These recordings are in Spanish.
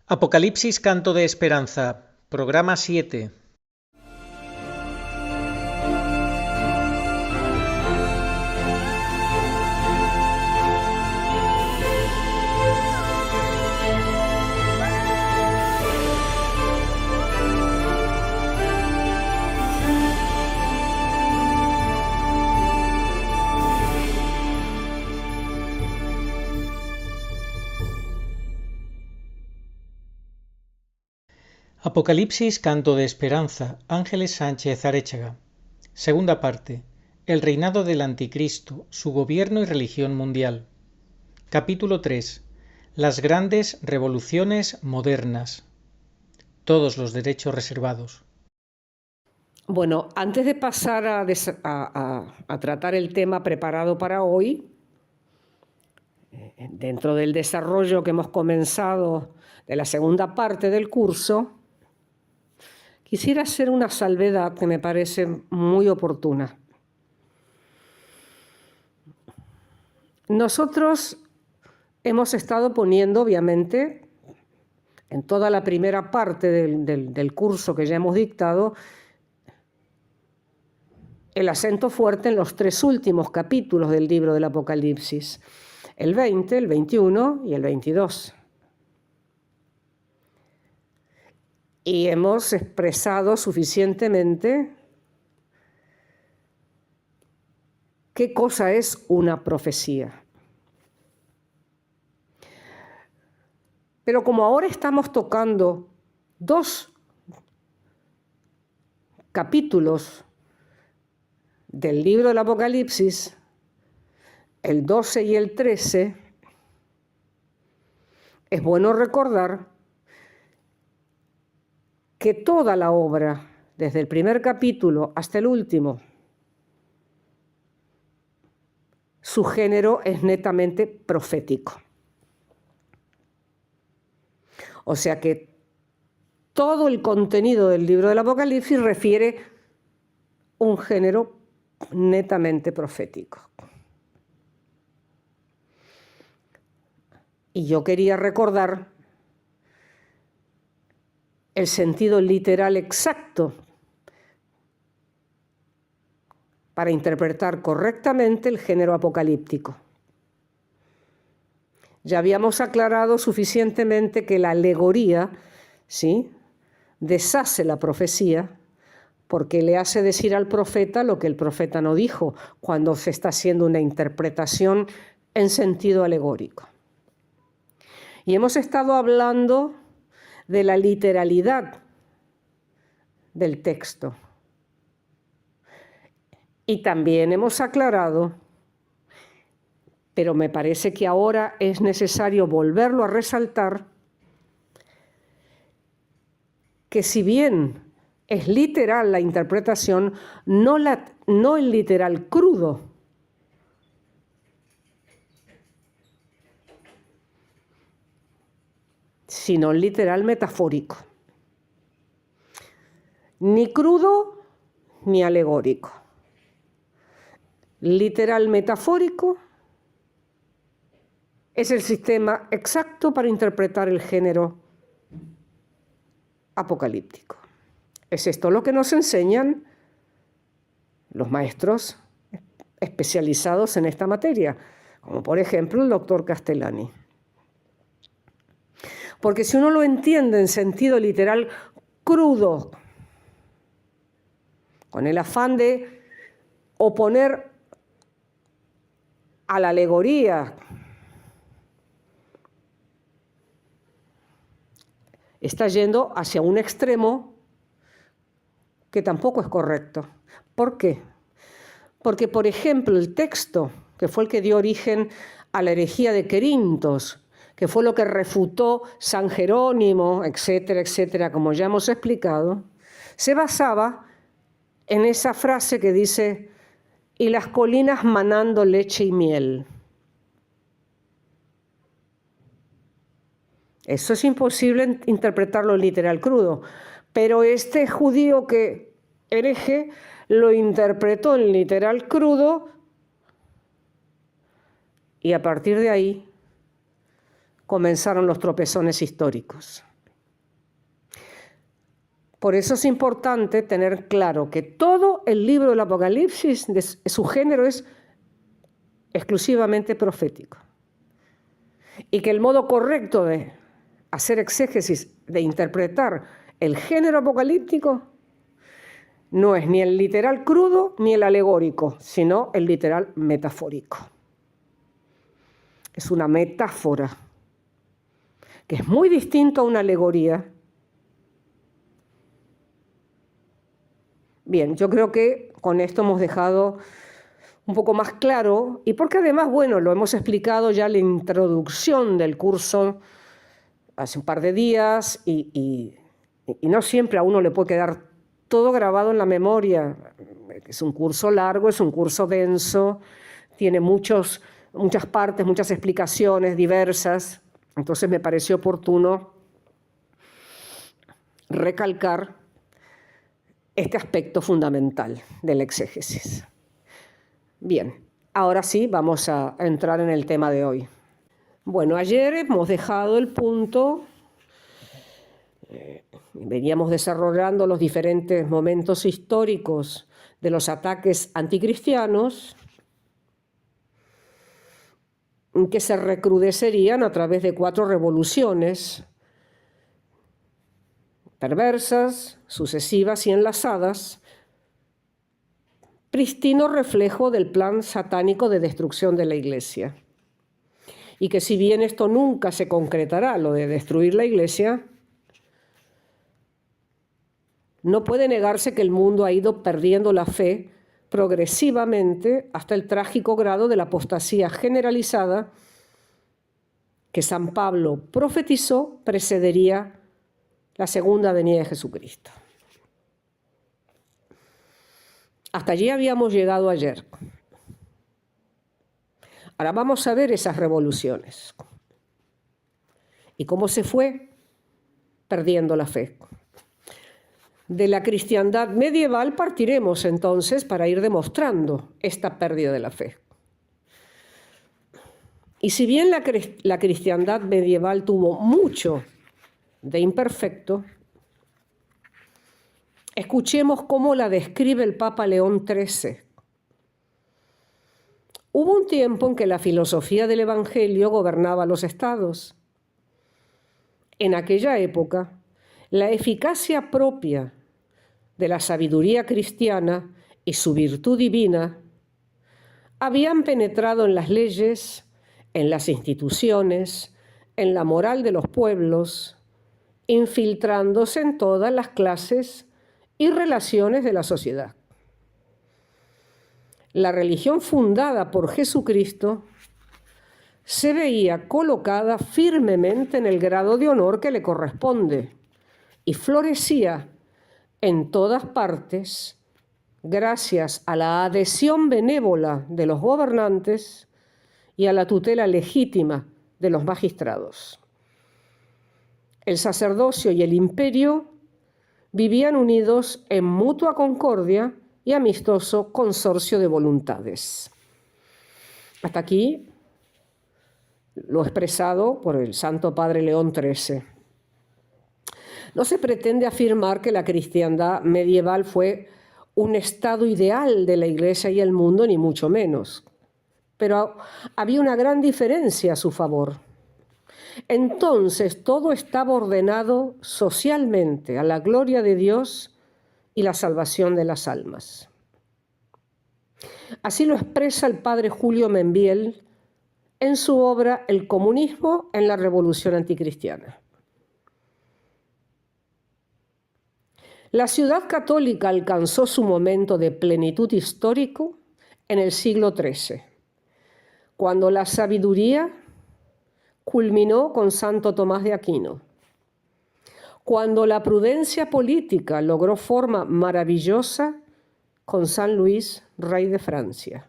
Apocalipsis Canto de Esperanza, programa 7. Apocalipsis Canto de Esperanza, Ángeles Sánchez Aréchaga. Segunda parte. El reinado del Anticristo, su gobierno y religión mundial. Capítulo 3. Las grandes revoluciones modernas. Todos los derechos reservados. Bueno, antes de pasar a tratar el tema preparado para hoy, dentro del desarrollo que hemos comenzado de la segunda parte del curso, quisiera hacer una salvedad que me parece muy oportuna. Nosotros hemos estado poniendo, obviamente, en toda la primera parte del curso que ya hemos dictado, el acento fuerte en los tres últimos capítulos del libro del Apocalipsis, el 20, el 21 y el 22. Y hemos expresado suficientemente qué cosa es una profecía. Pero como ahora estamos tocando dos capítulos del libro del Apocalipsis, el 12 y el 13, es bueno recordar que toda la obra, desde el primer capítulo hasta el último, su género es netamente profético. O sea que todo el contenido del libro del Apocalipsis refiere un género netamente profético. Y yo quería recordar el sentido literal exacto para interpretar correctamente el género apocalíptico. Ya habíamos aclarado suficientemente que la alegoría, ¿sí?, deshace la profecía porque le hace decir al profeta lo que el profeta no dijo cuando se está haciendo una interpretación en sentido alegórico. Y hemos estado hablando de la literalidad del texto. Y también hemos aclarado, pero me parece que ahora es necesario volverlo a resaltar, que si bien es literal la interpretación, no el literal crudo, sino el literal metafórico. Ni crudo ni alegórico. Literal metafórico es el sistema exacto para interpretar el género apocalíptico. Es esto lo que nos enseñan los maestros especializados en esta materia, como por ejemplo el doctor Castellani. Porque si uno lo entiende en sentido literal crudo, con el afán de oponer a la alegoría, está yendo hacia un extremo que tampoco es correcto. ¿Por qué? Porque, por ejemplo, el texto, que fue el que dio origen a la herejía de Querintos, que fue lo que refutó San Jerónimo, etcétera, etcétera, como ya hemos explicado, se basaba en esa frase que dice: y las colinas manando leche y miel. Eso es imposible interpretarlo literal crudo, pero este judío que hereje lo interpretó en literal crudo y a partir de ahí comenzaron los tropezones históricos. Por eso es importante tener claro que todo el libro del Apocalipsis, su género es exclusivamente profético. Y que el modo correcto de hacer exégesis, de interpretar el género apocalíptico, no es ni el literal crudo ni el alegórico, sino el literal metafórico. Es una metáfora, que es muy distinto a una alegoría. Bien, yo creo que con esto hemos dejado un poco más claro, y porque además, bueno, lo hemos explicado ya en la introducción del curso hace un par de días, y no siempre a uno le puede quedar todo grabado en la memoria. Es un curso largo, es un curso denso, tiene muchas partes, muchas explicaciones diversas. Entonces me pareció oportuno recalcar este aspecto fundamental de la exégesis. Bien, ahora sí vamos a entrar en el tema de hoy. Bueno, ayer hemos dejado el punto, veníamos desarrollando los diferentes momentos históricos de los ataques anticristianos, que se recrudecerían a través de 4 revoluciones perversas, sucesivas y enlazadas, pristino reflejo del plan satánico de destrucción de la Iglesia. Y que si bien esto nunca se concretará, lo de destruir la Iglesia, no puede negarse que el mundo ha ido perdiendo la fe progresivamente hasta el trágico grado de la apostasía generalizada que San Pablo profetizó precedería la segunda venida de Jesucristo. Hasta allí habíamos llegado ayer. Ahora vamos a ver esas revoluciones y cómo se fue perdiendo la fe. De la cristiandad medieval partiremos entonces para ir demostrando esta pérdida de la fe. Y si bien la cristiandad medieval tuvo mucho de imperfecto, escuchemos cómo la describe el Papa León XIII. Hubo un tiempo en que la filosofía del Evangelio gobernaba los estados. En aquella época, la eficacia propia de la sabiduría cristiana y su virtud divina habían penetrado en las leyes, en las instituciones, en la moral de los pueblos, infiltrándose en todas las clases y relaciones de la sociedad. La religión fundada por Jesucristo se veía colocada firmemente en el grado de honor que le corresponde y florecía en todas partes gracias a la adhesión benévola de los gobernantes y a la tutela legítima de los magistrados. El sacerdocio y el imperio vivían unidos en mutua concordia y amistoso consorcio de voluntades. Hasta aquí lo expresado por el Santo Padre León XIII. No se pretende afirmar que la cristiandad medieval fue un estado ideal de la Iglesia y el mundo, ni mucho menos. Pero había una gran diferencia a su favor. Entonces todo estaba ordenado socialmente a la gloria de Dios y la salvación de las almas. Así lo expresa el padre Julio Membiel en su obra El comunismo en la revolución anticristiana. La ciudad católica alcanzó su momento de plenitud histórico en el siglo XIII, cuando la sabiduría culminó con Santo Tomás de Aquino, cuando la prudencia política logró forma maravillosa con San Luis, rey de Francia,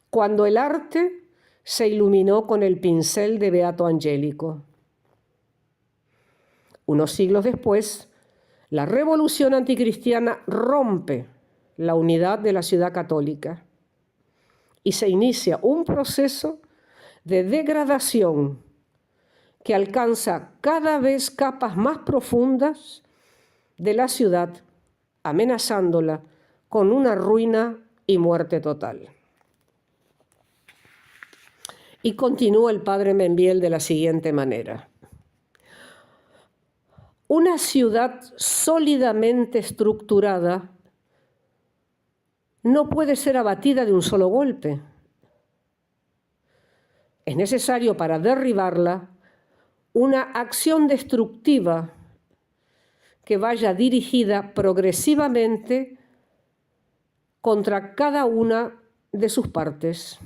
cuando el arte se iluminó con el pincel de Beato Angélico. Unos siglos después, la revolución anticristiana rompe la unidad de la ciudad católica y se inicia un proceso de degradación que alcanza cada vez capas más profundas de la ciudad, amenazándola con una ruina y muerte total. Y continúa el padre Membiel de la siguiente manera. Una ciudad sólidamente estructurada no puede ser abatida de un solo golpe. Es necesario para derribarla una acción destructiva que vaya dirigida progresivamente contra cada una de sus partes.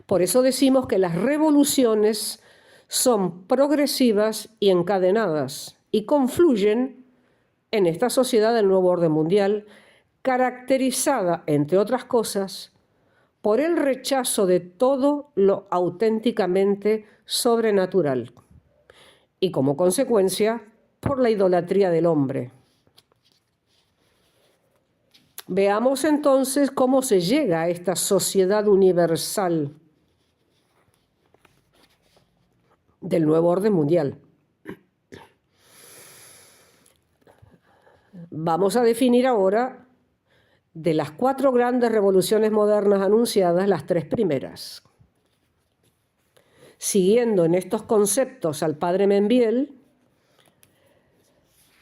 Por eso decimos que las revoluciones son progresivas y encadenadas y confluyen en esta sociedad del nuevo orden mundial, caracterizada, entre otras cosas, por el rechazo de todo lo auténticamente sobrenatural y, como consecuencia, por la idolatría del hombre. Veamos entonces cómo se llega a esta sociedad universal del nuevo orden mundial. Vamos a definir ahora, de las 4 grandes revoluciones modernas anunciadas, las 3 primeras. Siguiendo en estos conceptos al padre Membiel,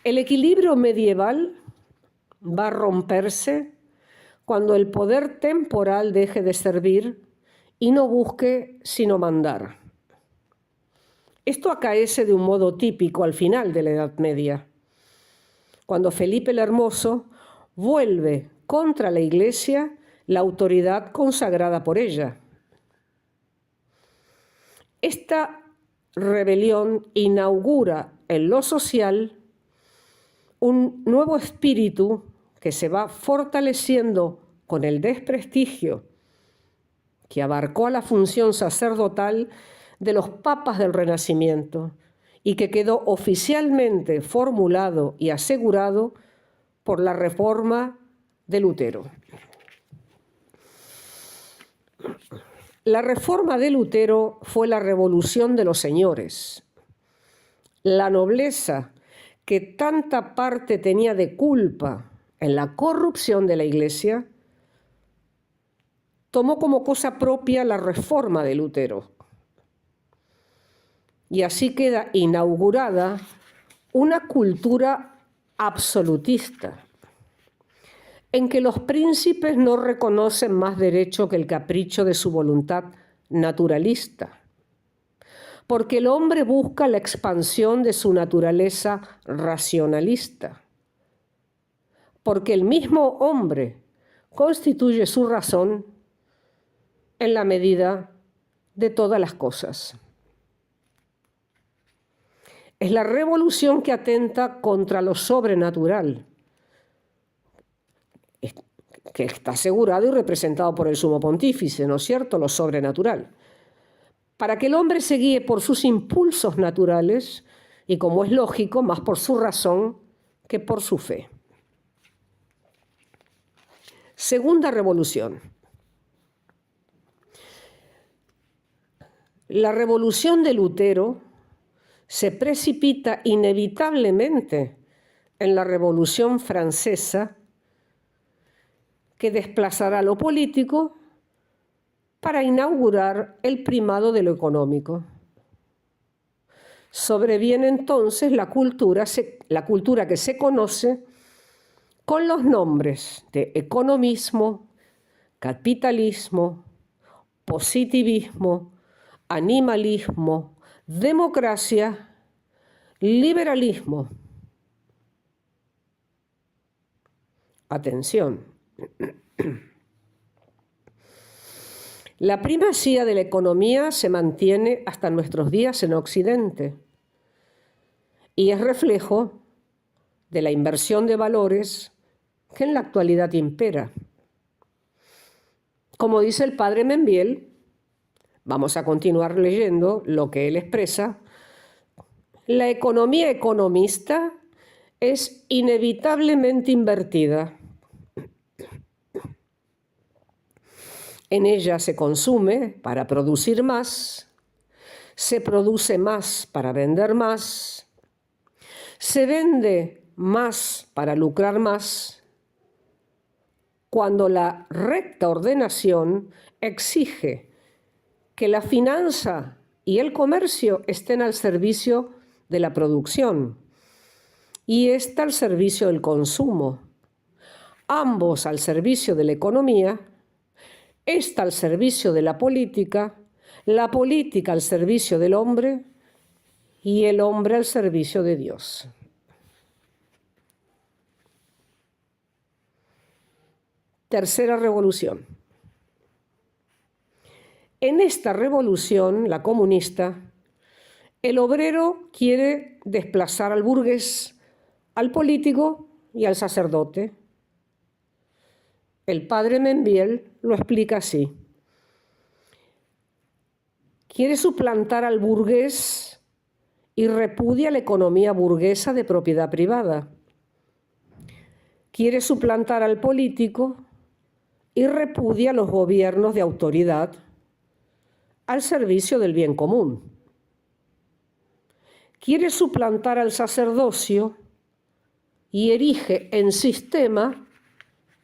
el equilibrio medieval va a romperse cuando el poder temporal deje de servir y no busque sino mandar. Esto acaece de un modo típico al final de la Edad Media, cuando Felipe el Hermoso vuelve contra la Iglesia la autoridad consagrada por ella. Esta rebelión inaugura en lo social un nuevo espíritu que se va fortaleciendo con el desprestigio que abarcó a la función sacerdotal de los papas del Renacimiento y que quedó oficialmente formulado y asegurado por la Reforma de Lutero. La Reforma de Lutero fue la revolución de los señores. La nobleza, que tanta parte tenía de culpa en la corrupción de la Iglesia, tomó como cosa propia la Reforma de Lutero. Y así queda inaugurada una cultura absolutista, en que los príncipes no reconocen más derecho que el capricho de su voluntad naturalista, porque el hombre busca la expansión de su naturaleza racionalista, porque el mismo hombre constituye su razón en la medida de todas las cosas. Es la revolución que atenta contra lo sobrenatural, que está asegurado y representado por el sumo pontífice, ¿no es cierto?, lo sobrenatural, para que el hombre se guíe por sus impulsos naturales y, como es lógico, más por su razón que por su fe. Segunda revolución. La revolución de Lutero se precipita inevitablemente en la Revolución Francesa, que desplazará lo político para inaugurar el primado de lo económico. Sobreviene entonces la cultura que se conoce con los nombres de economismo, capitalismo, positivismo, animalismo, democracia, liberalismo. Atención. La primacía de la economía se mantiene hasta nuestros días en Occidente y es reflejo de la inversión de valores que en la actualidad impera. Como dice el padre Membiel, vamos a continuar leyendo lo que él expresa: la economía economista es inevitablemente invertida. En ella se consume para producir más, se produce más para vender más, Se vende más para lucrar más cuando la recta ordenación exige que la finanza y el comercio estén al servicio de la producción y ésta al servicio del consumo, ambos al servicio de la economía, ésta al servicio de la política al servicio del hombre y el hombre al servicio de Dios. Tercera revolución. En esta revolución, la comunista, el obrero quiere desplazar al burgués, al político y al sacerdote. El padre Membiel lo explica así. Quiere suplantar al burgués y repudia la economía burguesa de propiedad privada. Quiere suplantar al político y repudia los gobiernos de autoridad al servicio del bien común. Quiere suplantar al sacerdocio y erige en sistema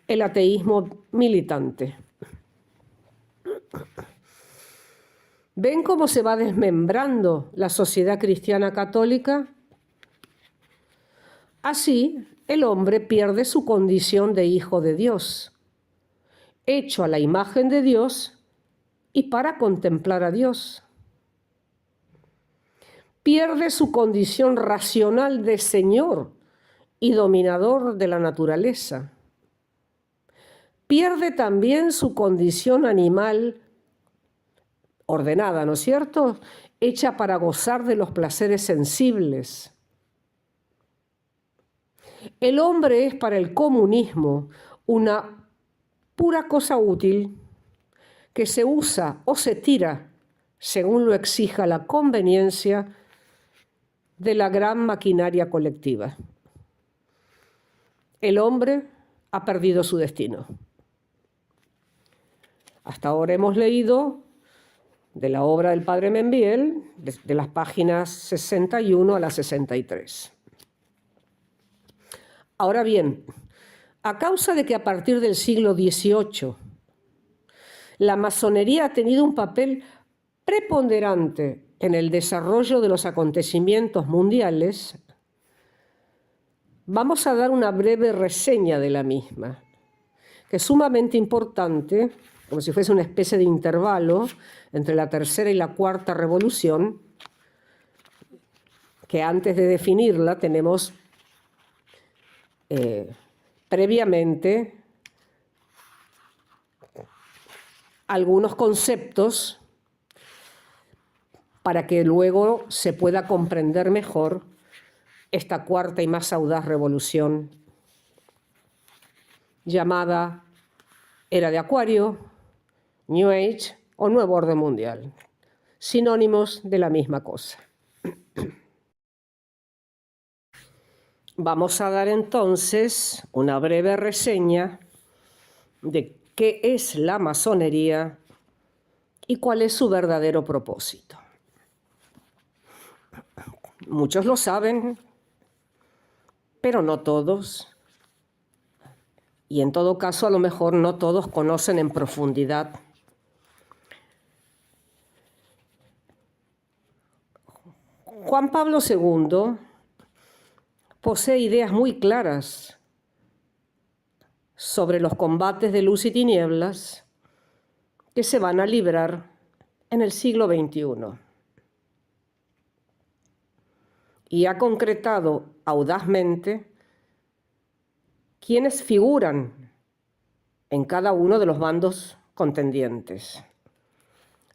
el ateísmo militante. ¿Ven cómo se va desmembrando la sociedad cristiana católica? Así, el hombre pierde su condición de hijo de Dios, hecho a la imagen de Dios y para contemplar a Dios. Pierde su condición racional de señor y dominador de la naturaleza. Pierde también su condición animal ordenada, ¿no es cierto?, hecha para gozar de los placeres sensibles. El hombre es para el comunismo una pura cosa útil que se usa o se tira según lo exija la conveniencia de la gran maquinaria colectiva. El hombre ha perdido su destino. Hasta ahora hemos leído de la obra del padre Membiel, de las páginas 61 a las 63. Ahora bien, a causa de que a partir del siglo XVIII la masonería ha tenido un papel preponderante en el desarrollo de los acontecimientos mundiales, vamos a dar una breve reseña de la misma, que es sumamente importante, como si fuese una especie de intervalo entre la tercera y la cuarta revolución, que antes de definirla tenemos previamente algunos conceptos para que luego se pueda comprender mejor esta cuarta y más audaz revolución llamada Era de Acuario, New Age o Nuevo Orden Mundial, sinónimos de la misma cosa. Vamos a dar entonces una breve reseña de qué es la masonería y cuál es su verdadero propósito. Muchos lo saben, pero no todos. Y en todo caso, a lo mejor no todos conocen en profundidad. Juan Pablo II posee ideas muy claras sobre los combates de luz y tinieblas que se van a librar en el siglo XXI. Y ha concretado audazmente quiénes figuran en cada uno de los bandos contendientes.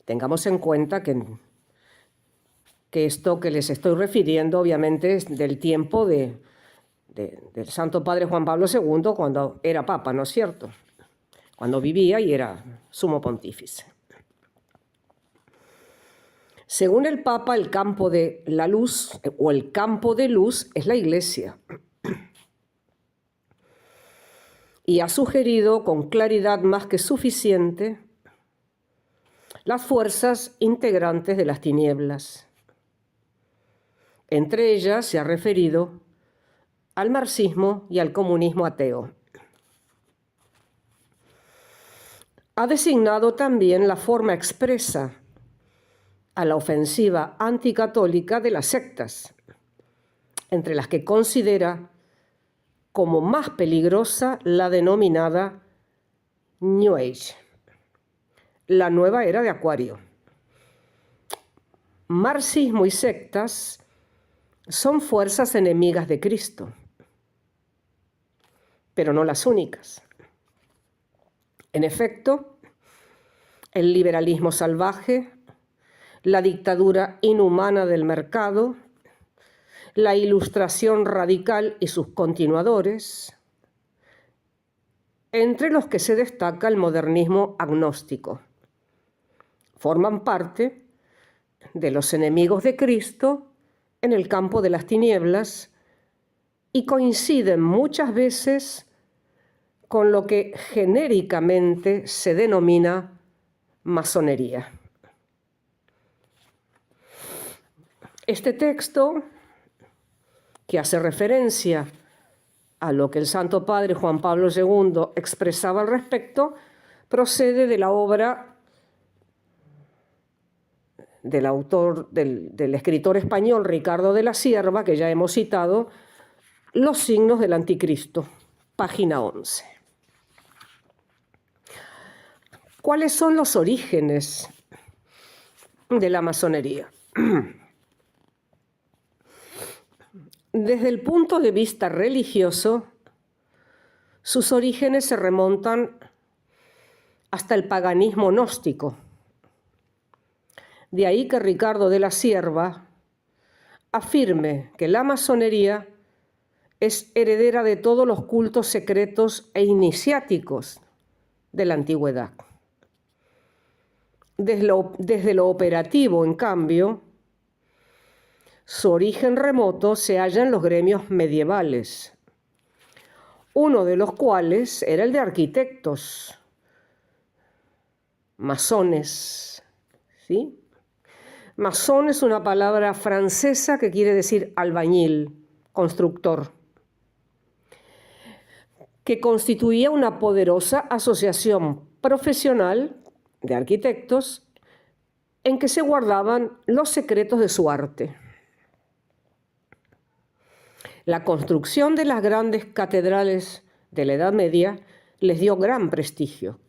Tengamos en cuenta que esto que les estoy refiriendo obviamente es del tiempo del Santo Padre Juan Pablo II cuando era Papa, ¿no es cierto? Cuando vivía y era sumo pontífice. Según el Papa, el campo de la luz o el campo de luz es la Iglesia. Y ha sugerido con claridad más que suficiente las fuerzas integrantes de las tinieblas. Entre ellas se ha referido al marxismo y al comunismo ateo. Ha designado también la forma expresa a la ofensiva anticatólica de las sectas, entre las que considera como más peligrosa la denominada New Age, la nueva era de Acuario. Marxismo y sectas son fuerzas enemigas de Cristo, pero no las únicas. En efecto, el liberalismo salvaje, la dictadura inhumana del mercado, la ilustración radical y sus continuadores, entre los que se destaca el modernismo agnóstico, forman parte de los enemigos de Cristo en el campo de las tinieblas y coinciden muchas veces con lo que genéricamente se denomina masonería. Este texto, que hace referencia a lo que el Santo Padre Juan Pablo II expresaba al respecto, procede de la obra del escritor español Ricardo de la Sierva, que ya hemos citado, Los signos del anticristo, página 11. ¿Cuáles son los orígenes de la masonería? Desde el punto de vista religioso, sus orígenes se remontan hasta el paganismo gnóstico. De ahí que Ricardo de la Sierva afirme que la masonería es heredera de todos los cultos secretos e iniciáticos de la antigüedad. Desde lo operativo, en cambio, su origen remoto se halla en los gremios medievales, uno de los cuales era el de arquitectos, masones, ¿sí? Masón es una palabra francesa que quiere decir albañil, constructor, que constituía una poderosa asociación profesional de arquitectos en que se guardaban los secretos de su arte. La construcción de las grandes catedrales de la Edad Media les dio gran prestigio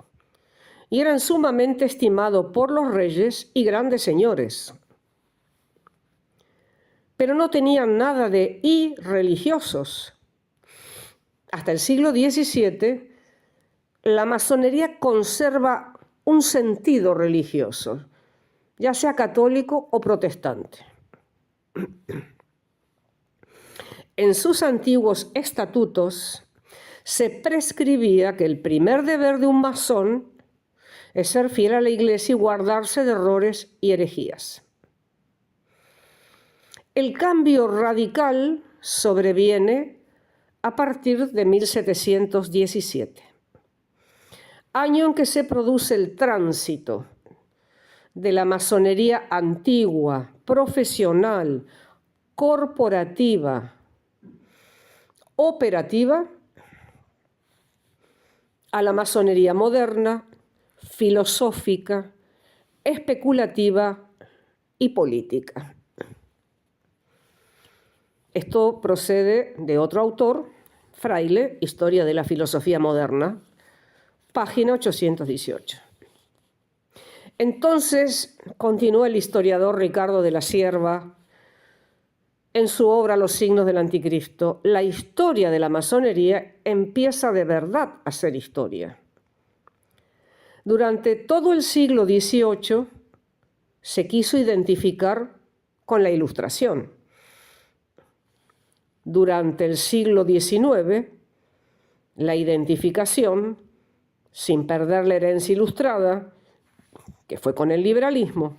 y eran sumamente estimados por los reyes y grandes señores. Pero no tenían nada de irreligiosos. Hasta el siglo XVII, la masonería conserva un sentido religioso, ya sea católico o protestante. En sus antiguos estatutos se prescribía que el primer deber de un masón es ser fiel a la Iglesia y guardarse de errores y herejías. El cambio radical sobreviene a partir de 1717, año en que se produce el tránsito de la masonería antigua, profesional, corporativa, operativa, a la masonería moderna, filosófica, especulativa y política. Esto procede de otro autor, Fraile, Historia de la Filosofía Moderna, página 818. Entonces, continúa el historiador Ricardo de la Sierva en su obra Los signos del anticristo, la historia de la masonería empieza de verdad a ser historia. Durante todo el siglo XVIII se quiso identificar con la Ilustración. Durante el siglo XIX, la identificación, sin perder la herencia ilustrada, que fue con el liberalismo.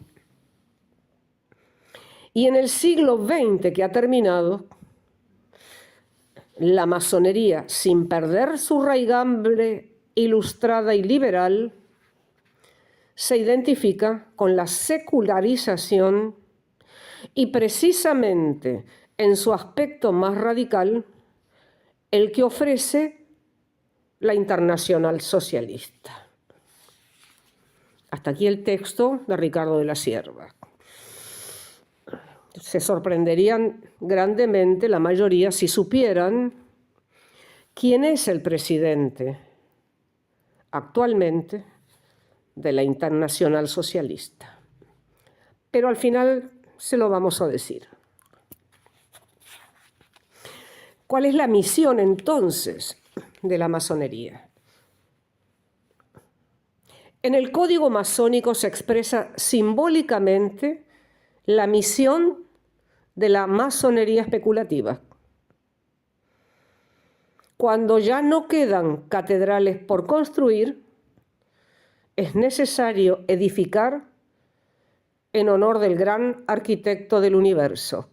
Y en el siglo XX que ha terminado, la masonería, sin perder su raigambre ilustrada y liberal, se identifica con la secularización y precisamente en su aspecto más radical, el que ofrece la Internacional Socialista. Hasta aquí el texto de Ricardo de la Cierva. Se sorprenderían grandemente la mayoría si supieran quién es el presidente actualmente de la Internacional Socialista. Pero al final se lo vamos a decir. ¿Cuál es la misión entonces de la masonería? En el código masónico se expresa simbólicamente la misión de la masonería especulativa. Cuando ya no quedan catedrales por construir, es necesario edificar en honor del gran arquitecto del universo,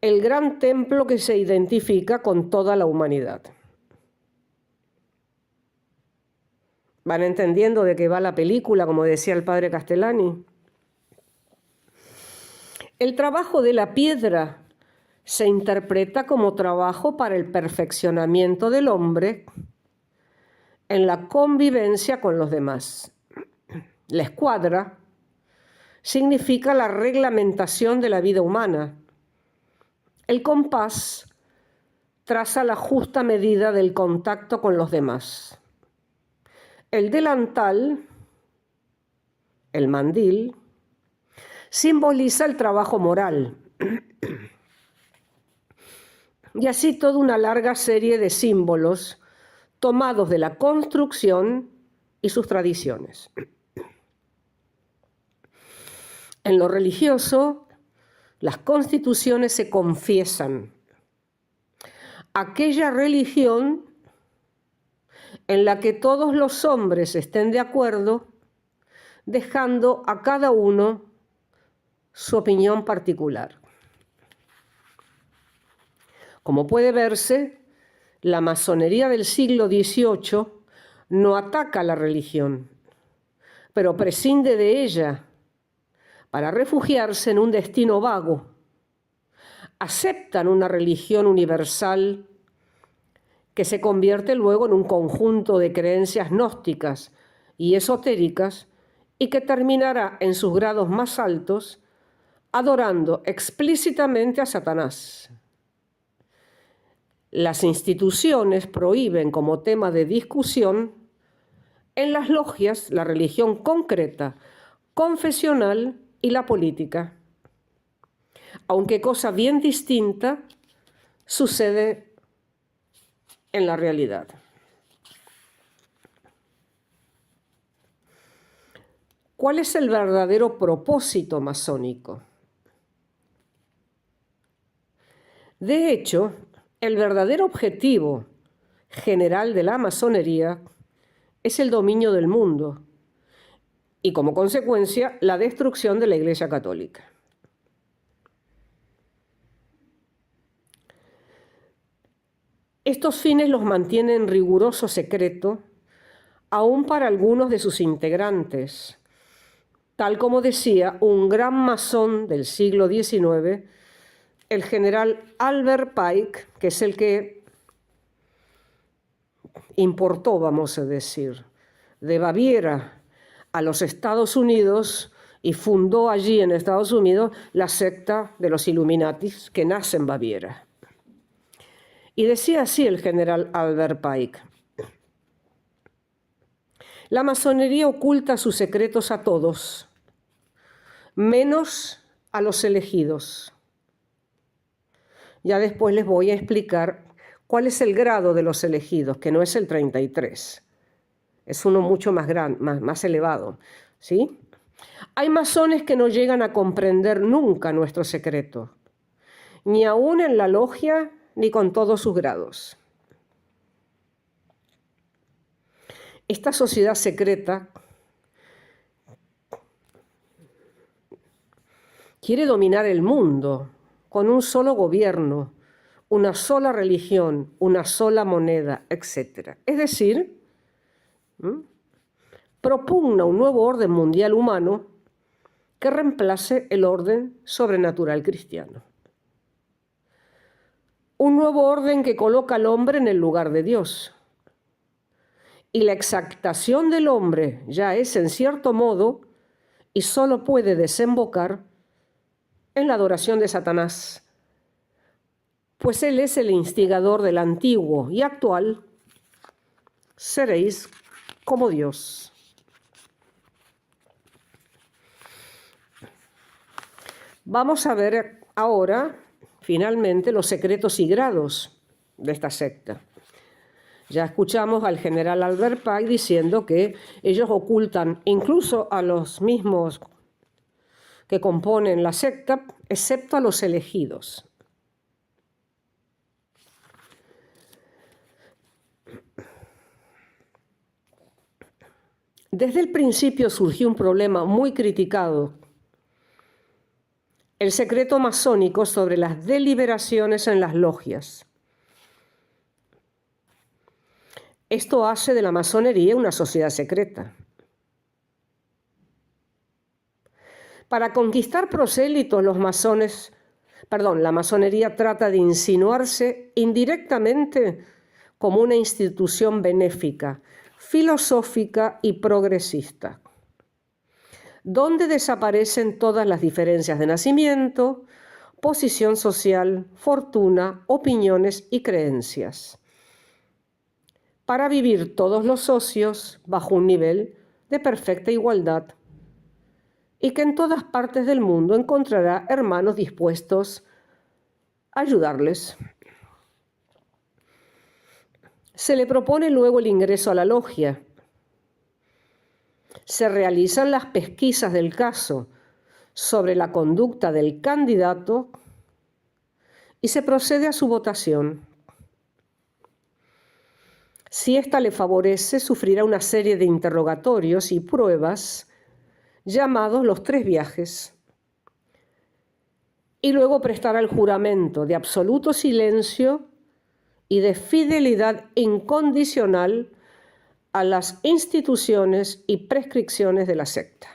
el gran templo que se identifica con toda la humanidad. ¿Van entendiendo de qué va la película, como decía el padre Castellani? El trabajo de la piedra se interpreta como trabajo para el perfeccionamiento del hombre en la convivencia con los demás. La escuadra significa la reglamentación de la vida humana. El compás traza la justa medida del contacto con los demás. El delantal, el mandil, simboliza el trabajo moral. Y así toda una larga serie de símbolos tomados de la construcción y sus tradiciones. En lo religioso, las constituciones se confiesan. Aquella religión en la que todos los hombres estén de acuerdo, dejando a cada uno su opinión particular. Como puede verse, la masonería del siglo XVIII no ataca a la religión, pero prescinde de ella para refugiarse en un destino vago. Aceptan una religión universal que se convierte luego en un conjunto de creencias gnósticas y esotéricas y que terminará en sus grados más altos adorando explícitamente a Satanás. Las instituciones prohíben como tema de discusión en las logias la religión concreta, confesional y la política. Aunque cosa bien distinta sucede en la realidad. ¿Cuál es el verdadero propósito masónico? De hecho, el verdadero objetivo general de la masonería es el dominio del mundo y, como consecuencia, la destrucción de la Iglesia Católica. Estos fines los mantiene en riguroso secreto, aún para algunos de sus integrantes, tal como decía un gran masón del siglo XIX, el general Albert Pike, que es el que importó, vamos a decir, de Baviera a los Estados Unidos y fundó allí en Estados Unidos la secta de los Illuminatis que nace en Baviera. Y decía así el general Albert Pike: la masonería oculta sus secretos a todos, menos a los elegidos. Ya después les voy a explicar cuál es el grado de los elegidos, que no es el 33. Es uno mucho más grande, más elevado, ¿sí? Hay masones que no llegan a comprender nunca nuestro secreto, ni aún en la logia, ni con todos sus grados. Esta sociedad secreta quiere dominar el mundo con un solo gobierno, una sola religión, una sola moneda, etc. Es decir, propugna un nuevo orden mundial humano que reemplace el orden sobrenatural cristiano. un nuevo orden que coloca al hombre en el lugar de Dios. Y la exaltación del hombre ya es, en cierto modo, y solo puede desembocar en la adoración de Satanás, pues él es el instigador del antiguo y actual, seréis como Dios. Vamos a ver ahora, finalmente, los secretos y grados de esta secta. Ya escuchamos al general Albert Pike diciendo que ellos ocultan incluso a los mismos que componen la secta, excepto a los elegidos. Desde el principio surgió un problema muy criticado: el secreto masónico sobre las deliberaciones en las logias. Esto hace de la masonería una sociedad secreta. Para conquistar prosélitos, la masonería trata de insinuarse indirectamente como una institución benéfica, filosófica y progresista, donde desaparecen todas las diferencias de nacimiento, posición social, fortuna, opiniones y creencias, para vivir todos los socios bajo un nivel de perfecta igualdad, y que en todas partes del mundo encontrará hermanos dispuestos a ayudarles. Se le propone luego el ingreso a la logia. Se realizan las pesquisas del caso sobre la conducta del candidato y se procede a su votación. Si ésta le favorece, sufrirá una serie de interrogatorios y pruebas llamados los 3 viajes, y luego prestará el juramento de absoluto silencio y de fidelidad incondicional a las instituciones y prescripciones de la secta.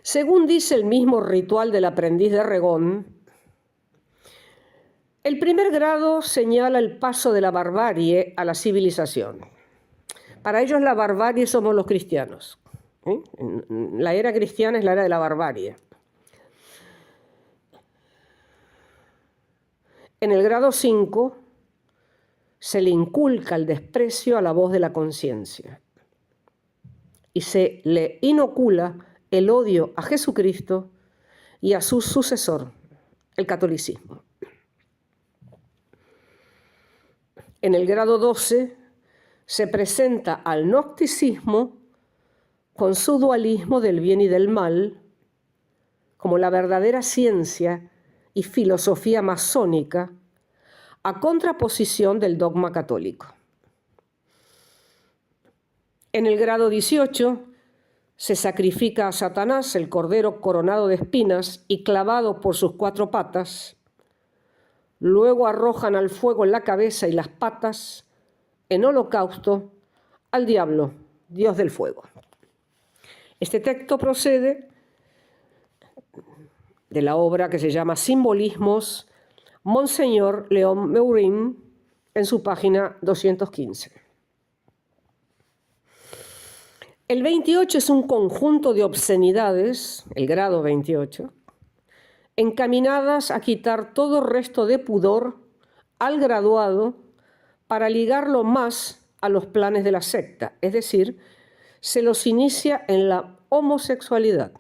Según dice el mismo ritual del aprendiz de Regón, el primer grado señala el paso de la barbarie a la civilización. Para ellos la barbarie somos los cristianos. La era cristiana es la era de la barbarie. En el grado 5 se le inculca el desprecio a la voz de la conciencia y se le inocula el odio a Jesucristo y a su sucesor, el catolicismo. En el grado 12 se presenta al gnosticismo con su dualismo del bien y del mal como la verdadera ciencia y filosofía masónica, a contraposición del dogma católico. En el grado 18 se sacrifica a Satanás, el cordero coronado de espinas y clavado por sus 4 patas. Luego arrojan al fuego la cabeza y las patas en holocausto al diablo, dios del fuego. Este texto procede de la obra que se llama Simbolismos, Monseñor León Meurin, en su página 215. El 28 es un conjunto de obscenidades, el grado 28, encaminadas a quitar todo resto de pudor al graduado para ligarlo más a los planes de la secta, es decir, se los inicia en la homosexualidad,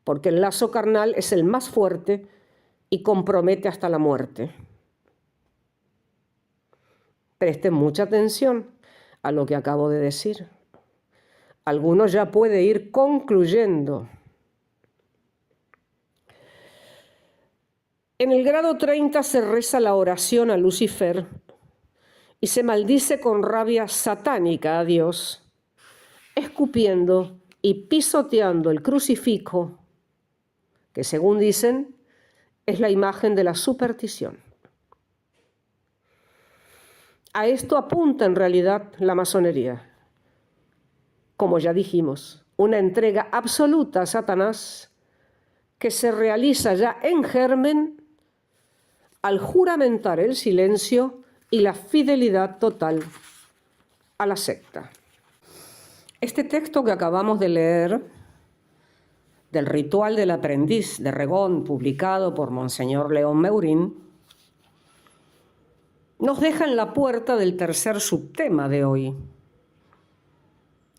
porque el lazo carnal es el más fuerte y compromete hasta la muerte. Presten mucha atención a lo que acabo de decir. Alguno ya puede ir concluyendo. En el grado 30 se reza la oración a Lucifer y se maldice con rabia satánica a Dios, escupiendo y pisoteando el crucifijo, que según dicen es la imagen de la superstición. A esto apunta en realidad la masonería. Como ya dijimos, una entrega absoluta a Satanás que se realiza ya en germen al juramentar el silencio y la fidelidad total a la secta. Este texto que acabamos de leer, del Ritual del Aprendiz de Regón, publicado por Monseñor León Meurín, nos deja en la puerta del tercer subtema de hoy,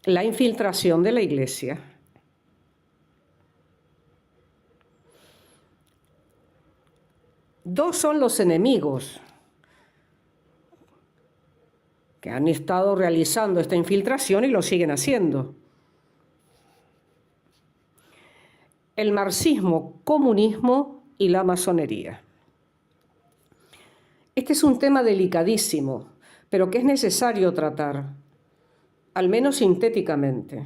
la infiltración de la Iglesia. Dos son los enemigos que han estado realizando esta infiltración y lo siguen haciendo. El marxismo, comunismo y la masonería. Este es un tema delicadísimo, pero que es necesario tratar, al menos sintéticamente.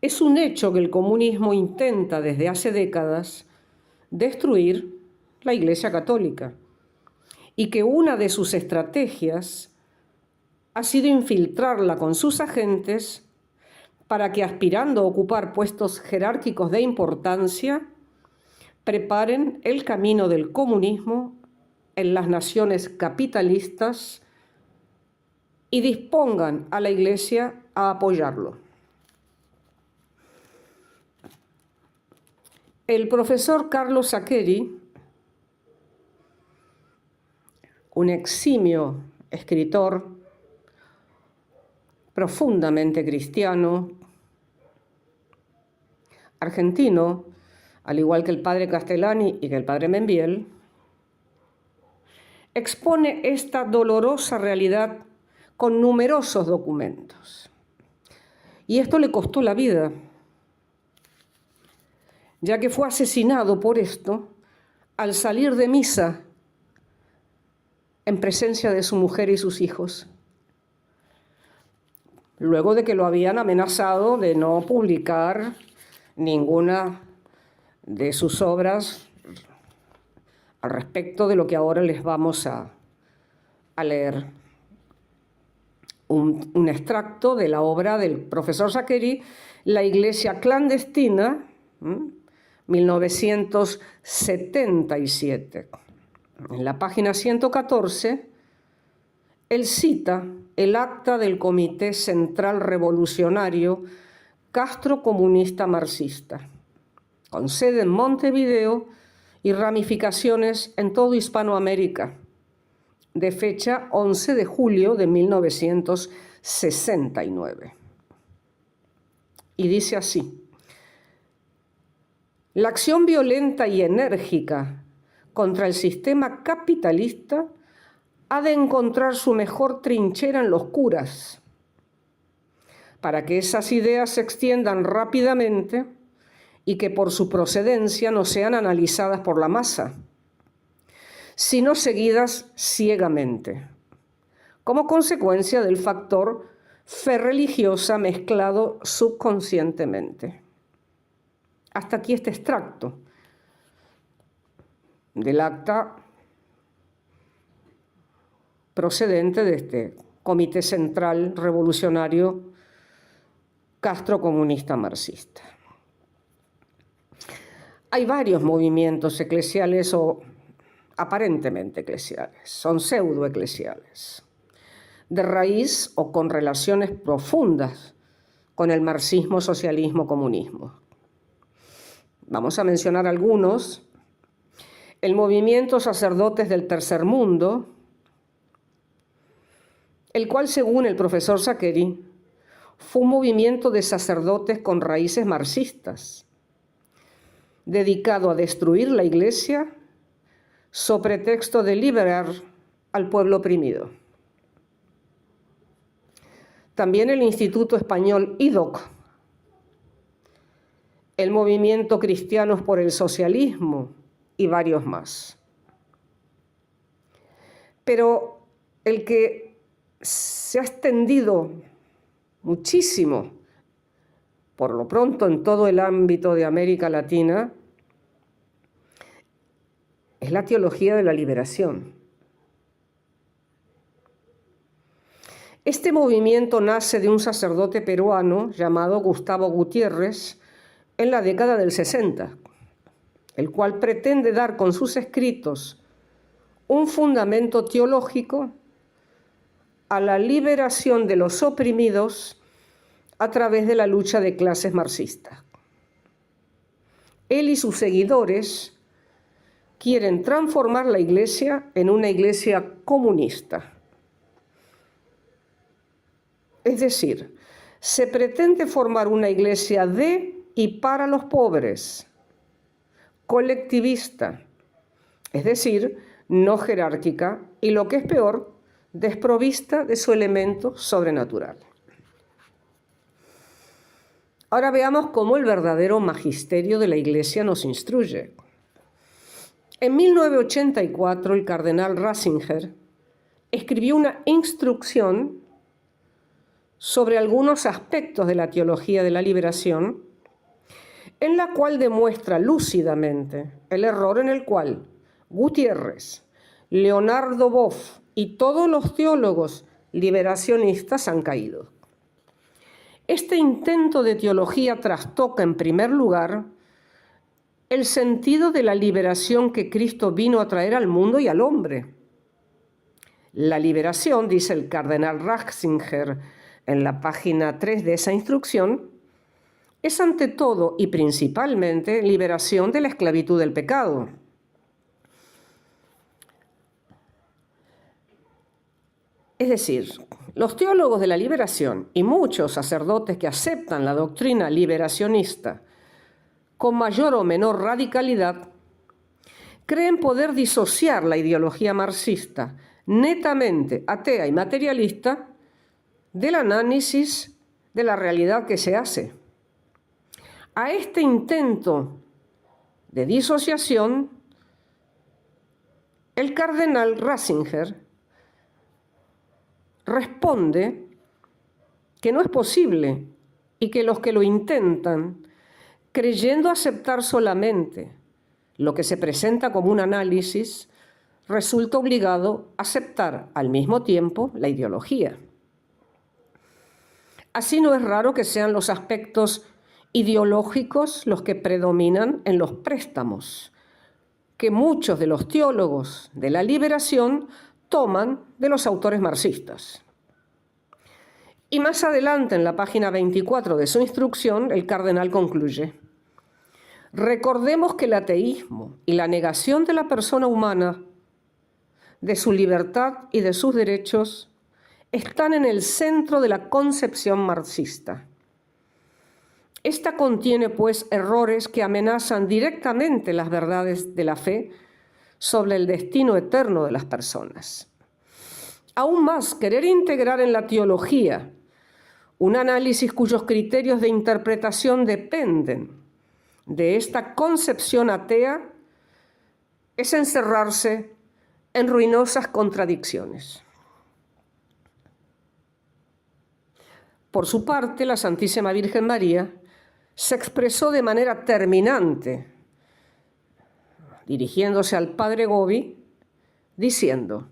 Es un hecho que el comunismo intenta desde hace décadas destruir la Iglesia Católica y que una de sus estrategias ha sido infiltrarla con sus agentes para que, aspirando a ocupar puestos jerárquicos de importancia, preparen el camino del comunismo en las naciones capitalistas y dispongan a la Iglesia a apoyarlo. El profesor Carlos Saccheri, un eximio escritor profundamente cristiano, argentino, al igual que el padre Castellani y que el padre Membiel, expone esta dolorosa realidad con numerosos documentos. Y esto le costó la vida, ya que fue asesinado por esto al salir de misa en presencia de su mujer y sus hijos, luego de que lo habían amenazado de no publicar ninguna de sus obras al respecto de lo que ahora les vamos a leer. Un extracto de la obra del profesor Saccheri, La Iglesia Clandestina, 1977. En la página 114, él cita el acta del Comité Central Revolucionario Castro Comunista Marxista, con sede en Montevideo y ramificaciones en toda Hispanoamérica, de fecha 11 de julio de 1969. Y dice así: la acción violenta y enérgica contra el sistema capitalista ha de encontrar su mejor trinchera en los curas, para que esas ideas se extiendan rápidamente y que por su procedencia no sean analizadas por la masa, sino seguidas ciegamente, como consecuencia del factor fe religiosa mezclado subconscientemente. Hasta aquí este extracto del acta procedente de este Comité Central Revolucionario Castro Comunista Marxista. Hay varios movimientos eclesiales o aparentemente eclesiales, son pseudoeclesiales, de raíz o con relaciones profundas con el marxismo, socialismo, comunismo. Vamos a mencionar algunos. El movimiento Sacerdotes del Tercer Mundo, el cual, según el profesor Saccheri, fue un movimiento de sacerdotes con raíces marxistas, dedicado a destruir la Iglesia sobre pretexto de liberar al pueblo oprimido. También el Instituto Español IDOC, el Movimiento Cristianos por el Socialismo y varios más. Pero el que se ha extendido muchísimo, por lo pronto en todo el ámbito de América Latina, es la teología de la liberación. Este movimiento nace de un sacerdote peruano llamado Gustavo Gutiérrez en la década del 60. el cual pretende dar con sus escritos un fundamento teológico a la liberación de los oprimidos a través de la lucha de clases marxista. Él y sus seguidores quieren transformar la Iglesia en una Iglesia comunista. Es decir, se pretende formar una Iglesia de y para los pobres, colectivista, es decir, no jerárquica y, lo que es peor, desprovista de su elemento sobrenatural. Ahora veamos cómo el verdadero magisterio de la Iglesia nos instruye. En 1984, el cardenal Ratzinger escribió una instrucción sobre algunos aspectos de la teología de la liberación, en la cual demuestra lúcidamente el error en el cual Gutiérrez, Leonardo Boff y todos los teólogos liberacionistas han caído. Este intento de teología trastoca, en primer lugar, el sentido de la liberación que Cristo vino a traer al mundo y al hombre. La liberación, dice el cardenal Ratzinger en la página 3 de esa instrucción, es ante todo y principalmente liberación de la esclavitud del pecado. Es decir, los teólogos de la liberación y muchos sacerdotes que aceptan la doctrina liberacionista con mayor o menor radicalidad creen poder disociar la ideología marxista netamente atea y materialista del análisis de la realidad que se hace. A este intento de disociación, el cardenal Ratzinger responde que no es posible y que los que lo intentan, creyendo aceptar solamente lo que se presenta como un análisis, resulta obligado a aceptar al mismo tiempo la ideología. Así no es raro que sean los aspectos ideológicos los que predominan en los préstamos, que muchos de los teólogos de la liberación toman de los autores marxistas. Y más adelante, en la página 24 de su instrucción, el cardenal concluye: recordemos que el ateísmo y la negación de la persona humana, de su libertad y de sus derechos, están en el centro de la concepción marxista. Esta contiene, pues, errores que amenazan directamente las verdades de la fe sobre el destino eterno de las personas. Aún más, querer integrar en la teología un análisis cuyos criterios de interpretación dependen de esta concepción atea es encerrarse en ruinosas contradicciones. Por su parte, la Santísima Virgen María se expresó de manera terminante, dirigiéndose al padre Gobi, diciendo: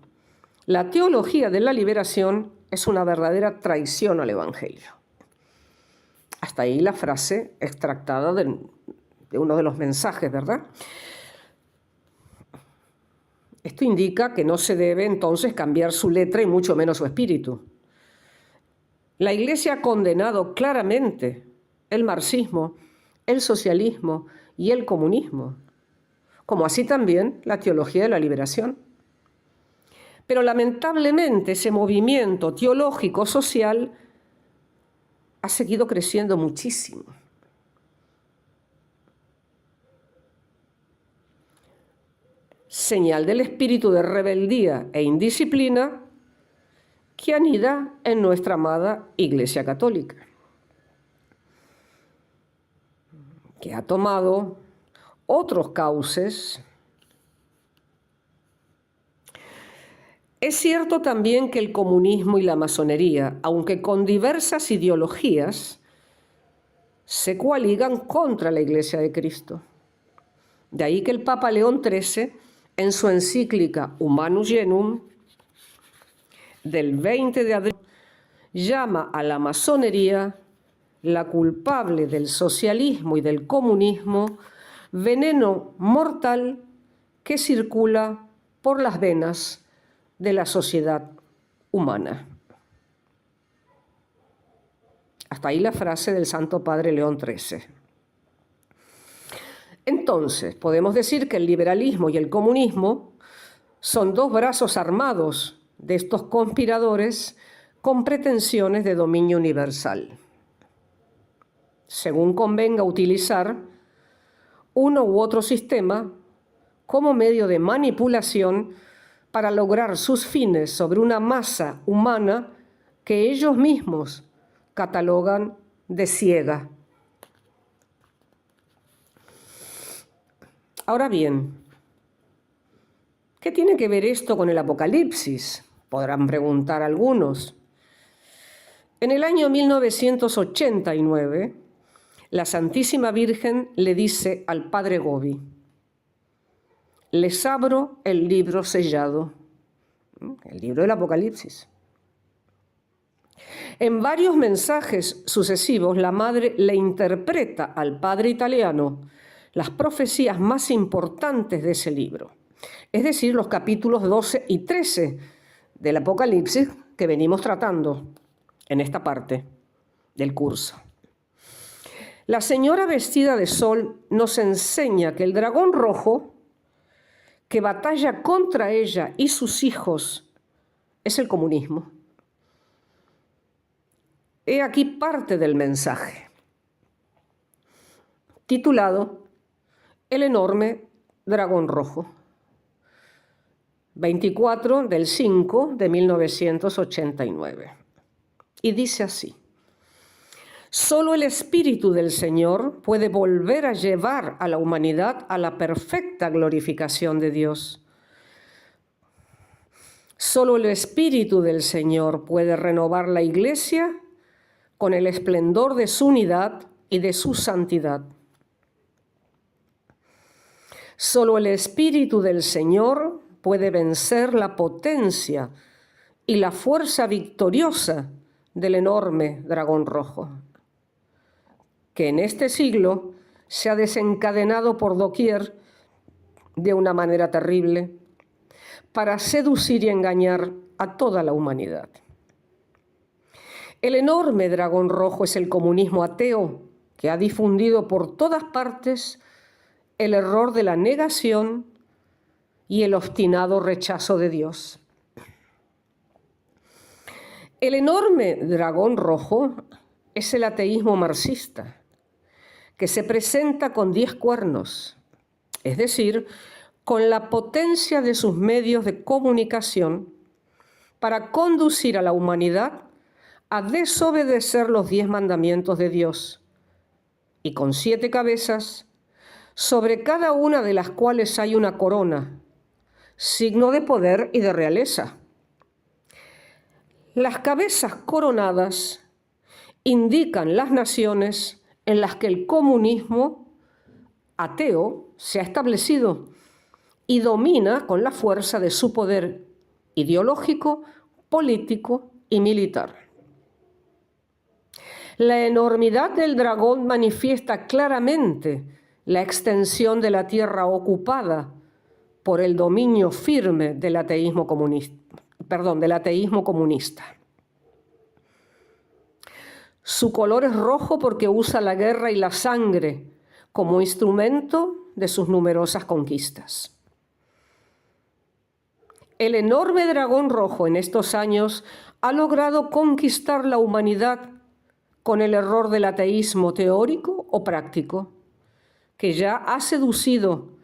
la teología de la liberación es una verdadera traición al Evangelio. Hasta ahí la frase extractada de uno de los mensajes, ¿verdad? Esto indica que no se debe entonces cambiar su letra y mucho menos su espíritu. La Iglesia ha condenado claramente el marxismo, el socialismo y el comunismo, como así también la teología de la liberación. Pero lamentablemente ese movimiento teológico social ha seguido creciendo muchísimo. Señal del espíritu de rebeldía e indisciplina que anida en nuestra amada Iglesia Católica, que ha tomado otros cauces. Es cierto también que el comunismo y la masonería, aunque con diversas ideologías, se coaligan contra la Iglesia de Cristo. De ahí que el Papa León XIII, en su encíclica Humanus Genum, del 20 de abril, llama a la masonería la culpable del socialismo y del comunismo, veneno mortal que circula por las venas de la sociedad humana. Hasta ahí la frase del Santo Padre León XIII. Entonces, podemos decir que el liberalismo y el comunismo son dos brazos armados de estos conspiradores con pretensiones de dominio universal. Según convenga utilizar uno u otro sistema como medio de manipulación para lograr sus fines sobre una masa humana que ellos mismos catalogan de ciega. Ahora bien, ¿qué tiene que ver esto con el Apocalipsis? Podrán preguntar algunos. En el año 1989, la Santísima Virgen le dice al Padre Gobi: les abro el libro sellado, el libro del Apocalipsis. En varios mensajes sucesivos, la Madre le interpreta al Padre italiano las profecías más importantes de ese libro, es decir, los capítulos 12 y 13 del Apocalipsis que venimos tratando en esta parte del curso. La señora vestida de sol nos enseña que el dragón rojo que batalla contra ella y sus hijos es el comunismo. He aquí parte del mensaje, titulado El enorme dragón rojo, 24 del 5 de 1989. Y dice así: solo el Espíritu del Señor puede volver a llevar a la humanidad a la perfecta glorificación de Dios. Solo el Espíritu del Señor puede renovar la Iglesia con el esplendor de su unidad y de su santidad. Solo el Espíritu del Señor puede vencer la potencia y la fuerza victoriosa del enorme dragón rojo, que en este siglo se ha desencadenado por doquier de una manera terrible para seducir y engañar a toda la humanidad. El enorme dragón rojo es el comunismo ateo que ha difundido por todas partes el error de la negación y el obstinado rechazo de Dios. El enorme dragón rojo es el ateísmo marxista, que se presenta con 10 cuernos, es decir, con la potencia de sus medios de comunicación para conducir a la humanidad a desobedecer los 10 mandamientos de Dios, y con 7 cabezas, sobre cada una de las cuales hay una corona, signo de poder y de realeza. Las cabezas coronadas indican las naciones en las que el comunismo ateo se ha establecido y domina con la fuerza de su poder ideológico, político y militar. La enormidad del dragón manifiesta claramente la extensión de la tierra ocupada por el dominio firme del ateísmo comunista. Su color es rojo porque usa la guerra y la sangre como instrumento de sus numerosas conquistas. El enorme dragón rojo en estos años ha logrado conquistar la humanidad con el error del ateísmo teórico o práctico, que ya ha seducido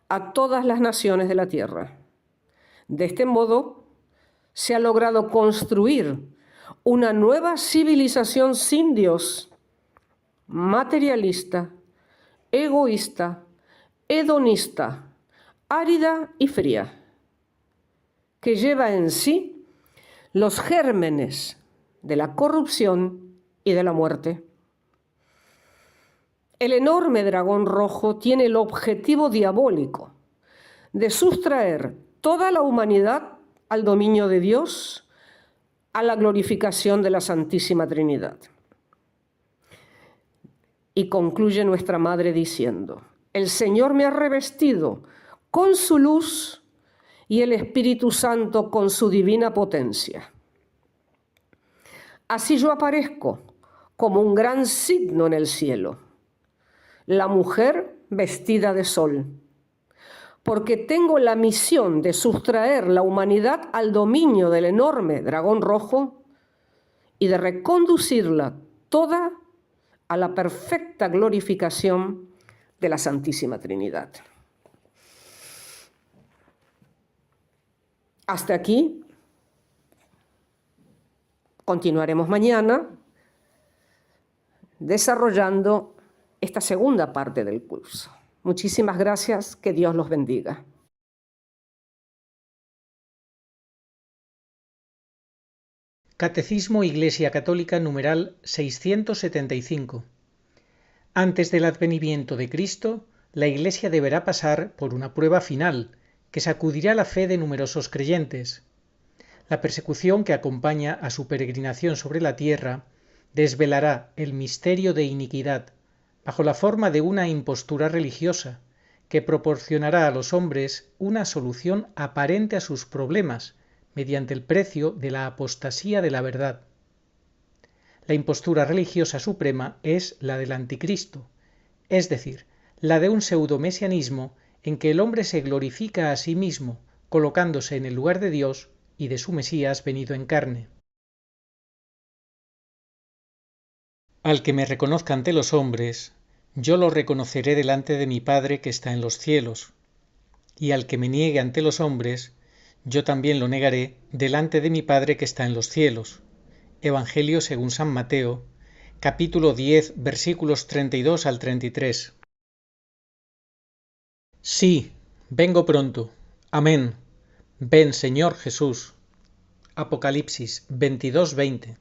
a todas las naciones de la tierra. De este modo, se ha logrado construir una nueva civilización sin Dios, materialista, egoísta, hedonista, árida y fría, que lleva en sí los gérmenes de la corrupción y de la muerte. El enorme dragón rojo tiene el objetivo diabólico de sustraer toda la humanidad al dominio de Dios, a la glorificación de la Santísima Trinidad. Y concluye nuestra Madre diciendo: el Señor me ha revestido con su luz y el Espíritu Santo con su divina potencia. Así yo aparezco como un gran signo en el cielo, la mujer vestida de sol, porque tengo la misión de sustraer la humanidad al dominio del enorme dragón rojo y de reconducirla toda a la perfecta glorificación de la Santísima Trinidad. Hasta aquí. Continuaremos mañana desarrollando esta segunda parte del curso. Muchísimas gracias, que Dios los bendiga. Catecismo Iglesia Católica numeral 675. Antes del advenimiento de Cristo, la Iglesia deberá pasar por una prueba final, que sacudirá la fe de numerosos creyentes. La persecución que acompaña a su peregrinación sobre la tierra desvelará el misterio de iniquidad, bajo la forma de una impostura religiosa, que proporcionará a los hombres una solución aparente a sus problemas, mediante el precio de la apostasía de la verdad. La impostura religiosa suprema es la del anticristo, es decir, la de un pseudomesianismo en que el hombre se glorifica a sí mismo, colocándose en el lugar de Dios y de su Mesías venido en carne. Al que me reconozca ante los hombres, yo lo reconoceré delante de mi Padre que está en los cielos, y al que me niegue ante los hombres, yo también lo negaré delante de mi Padre que está en los cielos. Evangelio según San Mateo, capítulo 10, versículos 32 al 33. Sí, vengo pronto. Amén. Ven, Señor Jesús. Apocalipsis 22:20.